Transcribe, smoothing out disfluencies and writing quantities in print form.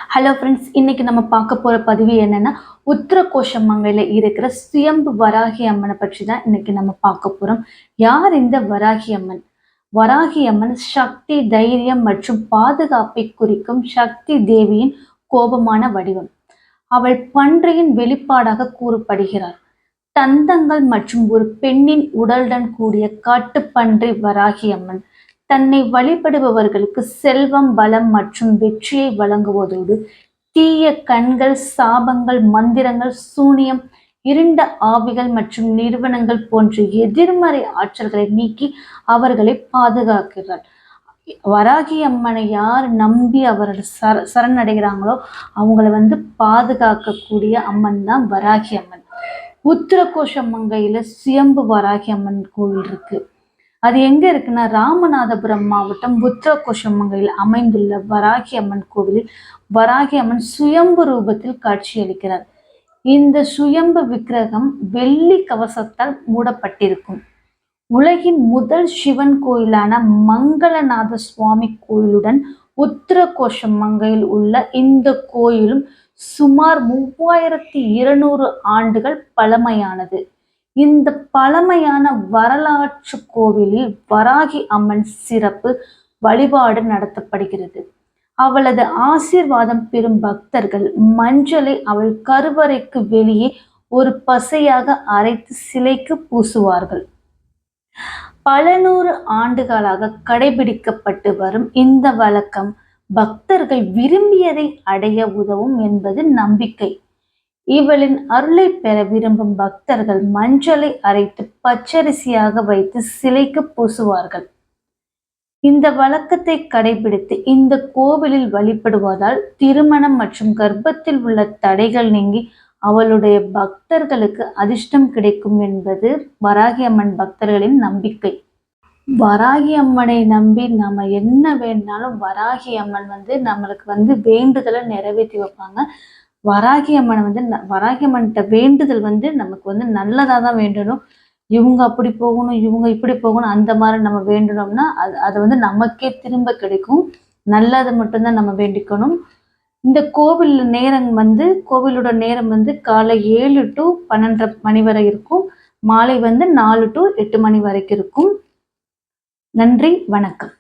Hello friends, இன்னைக்கு நம்ம பார்க்க போற பதிவு என்னன்னா, உத்திரகோஷமங்கையில இருக்கிற சுயம்பு வராகி அம்மனை பற்றி தான் இன்னைக்கு நம்ம பார்க்க போறோம். யார் இந்த வராகி அம்மன்? வராகி அம்மன் சக்தி, தைரியம் மற்றும் பாதுகாப்பை குறிக்கும் சக்தி தேவியின் கோபமான வடிவம். அவள் பன்றியின் வெளிப்பாடாக கூறப்படுகிறார். தந்தங்கள் மற்றும் ஒரு பெண்ணின் உடலுடன் கூடிய காட்டுப்பன்றி வராகி அம்மன் தன்னை வழிபடுபவர்களுக்கு செல்வம், பலம் மற்றும் வெற்றியை வழங்குவதோடு தீய கண்கள், சாபங்கள், மந்திரங்கள், சூனியம், இருண்ட ஆவிகள் மற்றும் நிறுவனங்கள் போன்ற எதிர்மறை ஆற்றல்களை நீக்கி அவர்களை பாதுகாக்கிறார். வராகி அம்மனை யார் நம்பி அவர்கள் சரணடைகிறாங்களோ அவங்கள பாதுகாக்கக்கூடிய அம்மன் தான் வராகி அம்மன். உத்திரகோஷமங்கையில சுயம்பு வராகி அம்மன் கோவில் இருக்கு. அது எங்க இருக்குன்னா, ராமநாதபுரம் மாவட்டம் உத்திரகோஷமங்கையில் அமைந்துள்ள வராகி அம்மன் கோவிலில் வராகி அம்மன் சுயம்பு ரூபத்தில் காட்சியளிக்கிறார். இந்த சுயம்பு விக்கிரகம் வெள்ளி கவசத்தால் மூடப்பட்டிருக்கும். உலகின் முதல் சிவன் கோயிலான மங்களநாத சுவாமி கோயிலுடன் உத்திரகோஷமங்கையில் உள்ள இந்த கோயிலும் சுமார் 3200 ஆண்டுகள் பழமையானது. இந்த பழமையான வரலாற்று கோவிலில் வராகி அம்மன் சிறப்பு வழிபாடு நடத்தப்படுகிறது. அவளது ஆசீர்வாதம் பெறும் பக்தர்கள் மஞ்சளை அவள் கருவறைக்கு வெளியே ஒரு பசையாக அரைத்து சிலைக்கு பூசுவார்கள். பல நூறு ஆண்டுகளாக கடைபிடிக்கப்பட்டு வரும் இந்த வழக்கம் பக்தர்கள் விரும்பியதை அடைய உதவும் என்பது நம்பிக்கை. இவளின் அருளை பெற விரும்பும் பக்தர்கள் மஞ்சளை அரைத்து பச்சரிசியாக வைத்து சிலைக்கு பூசுவார்கள். இந்த வழக்கத்தை கடைபிடித்து இந்த கோவிலில் வழிபடுவதால் திருமணம் மற்றும் கர்ப்பத்தில் உள்ள தடைகள் நீங்கி அவளுடைய பக்தர்களுக்கு அதிர்ஷ்டம் கிடைக்கும் என்பது வராகி அம்மன் பக்தர்களின் நம்பிக்கை. வராகி அம்மனை நம்பி நம்ம என்ன வேணாலும் வராகி அம்மன் நம்மளுக்கு வேண்டுதலை நிறைவேற்றி வைப்பாங்க. வராகி அம்மனை வராகி அம்மன்கிட்ட வேண்டுதல் நமக்கு நல்லதாக தான் வேண்டணும். இவங்க அப்படி போகணும், இவங்க இப்படி போகணும், அந்த மாதிரி நம்ம வேண்டணும்னா அது நமக்கே திரும்ப கிடைக்கும். நல்லது மட்டும்தான் நம்ம வேண்டிக்கணும். இந்த கோவில் நேரம் கோவிலோட நேரம் காலை 7 to 12 மணி வரை இருக்கும். மாலை 4 to 8 மணி வரைக்கும் இருக்கும். நன்றி, வணக்கம்.